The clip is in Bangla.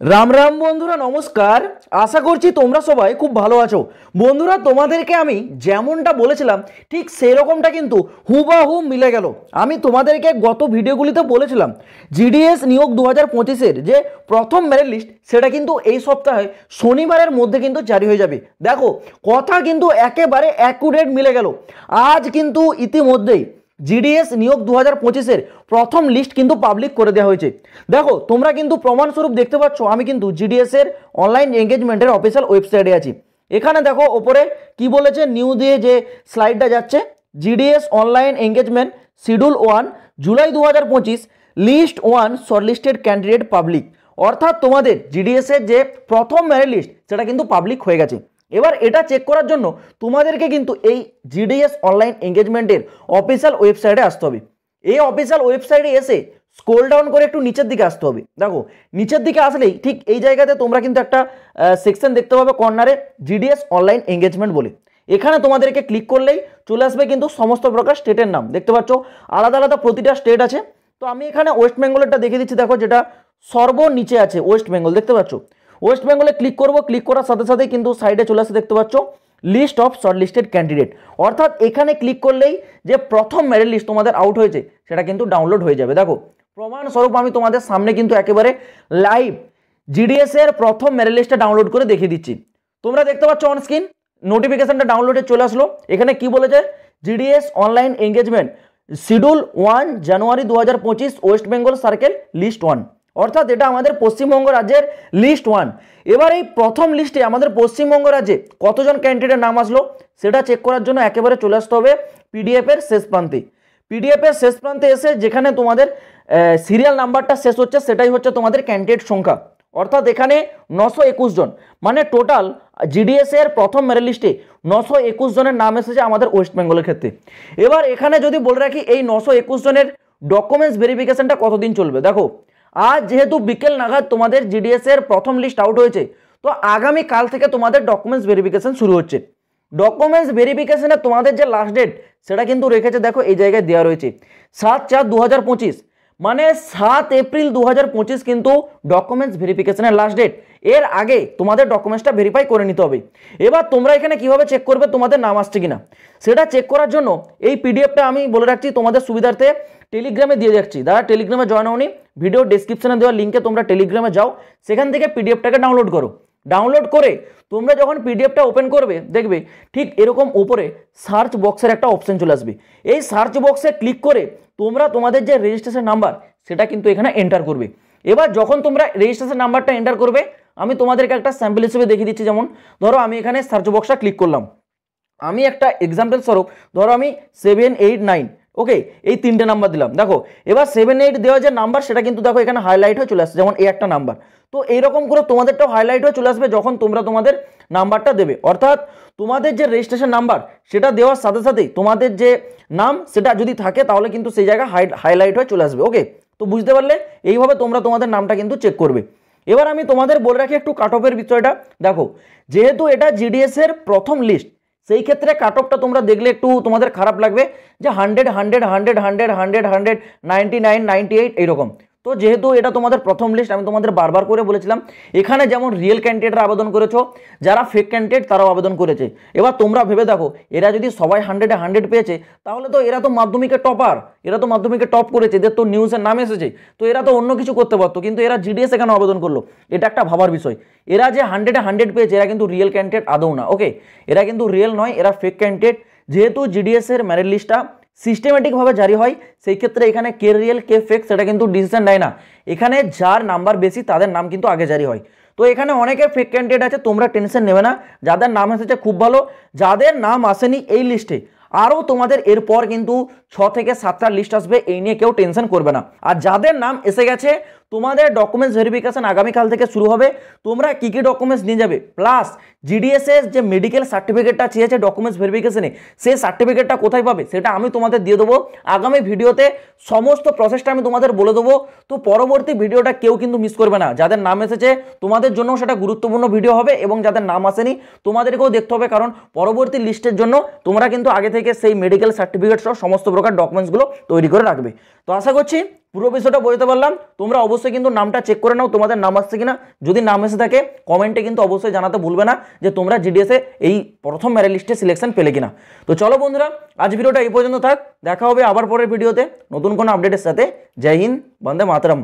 রাম রাম বন্ধুরা, নমস্কার। আশা করছি তোমরা সবাই খুব ভালো আছো। বন্ধুরা, তোমাদেরকে আমি যেমনটা বলেছিলাম ঠিক সেরকমটা কিন্তু হুবাহু মিলে গেল। আমি তোমাদেরকে গত ভিডিওগুলিতে বলেছিলাম জিডিএস নিয়োগ 2025-এর যে প্রথম মেরিট লিস্ট সেটা কিন্তু এই সপ্তাহে শনিবারের মধ্যে কিন্তু জারি হয়ে যাবে। দেখো, কথা কিন্তু একেবারে অ্যাকুরেট মিলে গেল। আজ কিন্তু ইতিমধ্যেই জিডিএস নিয়োগ 2025-এর প্রথম লিস্ট কিন্তু পাবলিক করে দেওয়া হয়েছে। দেখো, তোমরা কিন্তু প্রমাণস্বরূপ দেখতে পাচ্ছ আমি কিন্তু জিডিএস এর অনলাইন এঙ্গেজমেন্টের অফিসিয়াল ওয়েবসাইটে আছি। এখানে দেখো ওপরে কি বলেছে, নিউ দিয়ে যে স্লাইডটা যাচ্ছে, জিডিএস অনলাইন এঙ্গেজমেন্ট শিডিউল 1 জুলাই 2025 লিস্ট 1 শর্টলিস্টেড ক্যান্ডিডেট পাবলিক। অর্থাৎ তোমাদের জিডিএস এর যে প্রথম মেরিট লিস্ট সেটা কিন্তু পাবলিক হয়ে গেছে। এবার এটা চেক করার জন্য তোমাদেরকে কিন্তু এই জিডিএস অনলাইন এঙ্গেজমেন্টের অফিসিয়াল ওয়েবসাইটে আসতে হবে। এই অফিসিয়াল ওয়েবসাইটে এসে স্ক্রল ডাউন করে একটু নিচের দিকে আসতে হবে। দেখো, নিচের দিকে আসলেই ঠিক এই জায়গাতে তোমরা কিন্তু একটা সেকশন দেখতে পাবে কর্নারে, জিডিএস অনলাইন এঙ্গেজমেন্ট বলে। এখানে তোমাদেরকে ক্লিক করলেই চলে আসবে কিন্তু সমস্ত প্রকার স্টেটের নাম। দেখতে পাচ্ছ আলাদা আলাদা প্রতিটা স্টেট আছে। তো আমি এখানে ওয়েস্ট বেঙ্গলেরটা দেখে দিচ্ছি। দেখো, যেটা সর্বনিচে আছে ওয়েস্ট বেঙ্গল, দেখতে পাচ্ছ। ওয়েস্ট বেঙ্গলে ক্লিক করব, ক্লিক করার সাথে সাথেই কিন্তু সাইডে চলে আসে, দেখতে পাচ্ছ লিস্ট অফ শর্টলিস্টেড ক্যান্ডিডেট। অর্থাৎ এখানে ক্লিক করলেই যে প্রথম মেরিট লিস্ট তোমাদের আউট হয়েছে সেটা কিন্তু ডাউনলোড হয়ে যাবে। দেখো, প্রমাণস্বরূপ আমি তোমাদের সামনে কিন্তু একেবারে লাইভ জিডিএস এর প্রথম মেরিট লিস্টটা ডাউনলোড করে দেখিয়ে দিচ্ছি। তোমরা দেখতে পাচ্ছ অন স্ক্রিন নোটিফিকেশনটা ডাউনলোডে চলে আসলো। এখানে কি বলেছে, জিডিএস অনলাইন এঙ্গেজমেন্ট শিডিউল 1 জানুয়ারি 2025 ওয়েস্ট বেঙ্গল সার্কেল লিস্ট 1। অর্থাৎ এটা আমাদের পশ্চিমবঙ্গ রাজ্যের লিস্ট 1। এবার এই প্রথম লিস্টে আমাদের পশ্চিমবঙ্গ রাজ্যে কতজন ক্যান্ডিডেটের নাম আসলো সেটা চেক করার জন্য একেবারে চলে আসতে হবে পিডিএফ এর শেষ প্রান্তে। পিডিএফ এর শেষ প্রান্তে এসে যেখানে তোমাদের সিরিয়াল নাম্বারটা শেষ হচ্ছে সেটাই হচ্ছে তোমাদের ক্যান্ডিডেট সংখ্যা। অর্থাৎ এখানে 921 জন, মানে টোটাল জিডিএস এর প্রথম মেরিট লিস্টে 921 জনের নাম এসেছে আমাদের ওয়েস্ট বেঙ্গলের ক্ষেত্রে। এবার এখানে যদি বলে রাখি এই 921 জনের ডকুমেন্টস ভেরিফিকেশনটা কতদিন চলবে। দেখো, আজ যেহেতু বিকেল নাগাদ তোমাদের জিডিএস এর প্রথম লিস্ট আউট হয়েছে, তো আগামী কাল থেকে তোমাদের ডকুমেন্টস ভেরিফিকেশন শুরু হচ্ছে। ডকুমেন্টস ভেরিফিকেশনে তোমাদের যে লাস্ট ডেট সেটা কিন্তু রেখেছে, দেখো এই জায়গায় দেওয়া রয়েছে 7/4/2025, মানে 7 এপ্রিল 2025 কিন্তু ডকুমেন্টস ভেরিফিকেশনের লাস্ট ডেট। এর আগে তোমাদের ডকুমেন্টসটা ভেরিফাই করে নিতে হবে। এবার তোমরা এখানে কিভাবে চেক করবে তোমাদের নাম আসছে কিনা সেটা চেক করার জন্য এই পিডিএফটা আমি বলে রাখছি তোমাদের সুবিধার্থে টেলিগ্রামে দিয়ে যাচ্ছি। যারা টেলিগ্রামে জয়েন হওনি, ভিডিও ডেসক্রিপশনে দেওয়া লিঙ্কে তোমরা টেলিগ্রামে যাও, সেখান থেকে পিডিএফটাকে ডাউনলোড করো। ডাউনলোড করে তোমরা যখন পিডিএফটা ওপেন করবে দেখবে ঠিক এরকম উপরে সার্চ বক্সের একটা অপশন চলে আসবে। এই সার্চ বক্সে ক্লিক করে তোমরা তোমাদের যে রেজিস্ট্রেশন নাম্বার সেটা কিন্তু এখানে এন্টার করবে। এবার যখন তোমরা রেজিস্ট্রেশন নাম্বারটা এন্টার করবে, আমি তোমাদেরকে একটা স্যাম্পল হিসেবে দেখিয়ে দিচ্ছি। যেমন ধরো আমি এখানে সার্চ বক্সটা ক্লিক করলাম, আমি একটা এক্সাম্পল স্বরূপ ধরো আমি 789, ওকে, এই 3টে নাম্বার দিলাম। দেখো, এবার 78 দেওয়া যে নাম্বার সেটা কিন্তু দেখো এখানে হাইলাইট হয়ে চলে আসছে, যেমন এই একটা নাম্বার। তো এইরকম করে তোমাদেরটাও হাইলাইট হয়ে চলে আসবে যখন তোমরা তোমাদের নাম্বারটা দেবে। অর্থাৎ তোমাদের যে রেজিস্ট্রেশন নাম্বার সেটা দেওয়ার সাথে সাথেই তোমাদের যে নাম সেটা যদি থাকে তাহলে কিন্তু সেই জায়গায় হাইলাইট হয়ে চলে আসবে। ওকে, তো বুঝতে পারলে এইভাবে তোমরা তোমাদের নামটা কিন্তু চেক করবে। এবার আমি তোমাদের বলে রাখি একটু কাট অফের বিষয়টা। দেখো, যেহেতু এটা জিডিএস এর প্রথম লিস্ট, সেই ক্ষেত্রে কাট অফটা তোমরা দেখলে একটু তোমাদের খারাপ লাগবে যে 100 100 100 100 100 100 99 98 এইরকম। তো যেহেতু এটা তোমাদের প্রথম লিস্ট, আমি তোমাদের বারবার করে বলেছিলাম এখানে যেমন রিয়েল ক্যান্ডিডেটরা আবেদন করেছো, যারা ফেক ক্যান্ডিডেট তারাও আবেদন করেছে। এবার তোমরা ভেবে দেখো, এরা যদি সবাই 100-এ 100 পেয়েছে তাহলে তো এরা তো মাধ্যমিকের টপার, এরা তো মাধ্যমিকে টপ করেছে, এদের তো নিউজের নাম এসেছে, তো এরা তো অন্য কিছু করতে পারতো, কিন্তু এরা জিডিএস এখানে আবেদন করলো। এটা একটা ভাবার বিষয়। এরা যে 100-এ 100 পেয়েছে এরা কিন্তু রিয়েল ক্যান্ডিডেট আদৌ না। ওকে, এরা কিন্তু রিয়েল নয়, এরা ফেক ক্যান্ডিডেট। যেহেতু জিডিএস এর মেরিট লিস্টটা সিস্টেমেটিকভাবে জারি হয়, সেই ক্ষেত্রে এখানে কে রিয়েল কে ফেক সেটা কিন্তু ডিসিশন নেয় না। এখানে যার নাম্বার বেশি তাদের নাম কিন্তু আগে জারি হয়। তো এখানে অনেকে ফেক ক্যান্ডিডেট আছে, তোমরা টেনশন নেবে না। যাদের নাম এসেছে খুব ভালো, যাদের নাম আসেনি এই লিস্টে আরও তোমাদের এরপর কিন্তু 6 থেকে 7টা লিস্ট আসবে, এই নিয়ে কেউ টেনশন করবে না। আর যাদের নাম এসে গেছে তোমাদের ডকুমেন্টস ভেরিফিকেশন আগামীকাল থেকে শুরু হবে। তোমরা কী কী ডকুমেন্টস নিয়ে যাবে, প্লাস জিডিএস এর যে মেডিকেল সার্টিফিকেটটা চেয়েছে ডকুমেন্টস ভেরিফিকেশনে, সেই সার্টিফিকেটটা কোথায় পাবে সেটা আমি তোমাদের দিয়ে দেবো আগামী ভিডিওতে। সমস্ত প্রসেসটা আমি তোমাদের বলে দেবো। তো পরবর্তী ভিডিওটা কেউ কিন্তু মিস করবে না। যাদের নাম এসেছে তোমাদের জন্য সেটা গুরুত্বপূর্ণ ভিডিও হবে, এবং যাদের নাম আসেনি তোমাদেরকেও দেখতে হবে, কারণ পরবর্তী লিস্টের জন্য তোমরা কিন্তু আগে থেকে সেই মেডিকেল সার্টিফিকেট সহ সমস্ত প্রকার ডকুমেন্টসগুলো তৈরি করে রাখবে। তো আশা করছি পুরো বিষয়টা বলতে পারলাম। তোমরা অবশ্যই কিন্তু নামটা চেক করে নাও তোমাদের নাম আসছে কিনা। যদি নাম এসে থাকে কমেন্টে কিন্তু অবশ্যই জানাতে ভুলবে না যে তোমরা জিডিএসে এই প্রথম মেরিট লিস্টে সিলেকশন পেলে কিনা। তো চলো বন্ধুরা, আজ ভিডিওটা এই পর্যন্ত থাক। দেখা হবে আবার পরের ভিডিওতে নতুন কোনো আপডেটের সাথে। জয় হিন্দ, বন্দে মাতরম।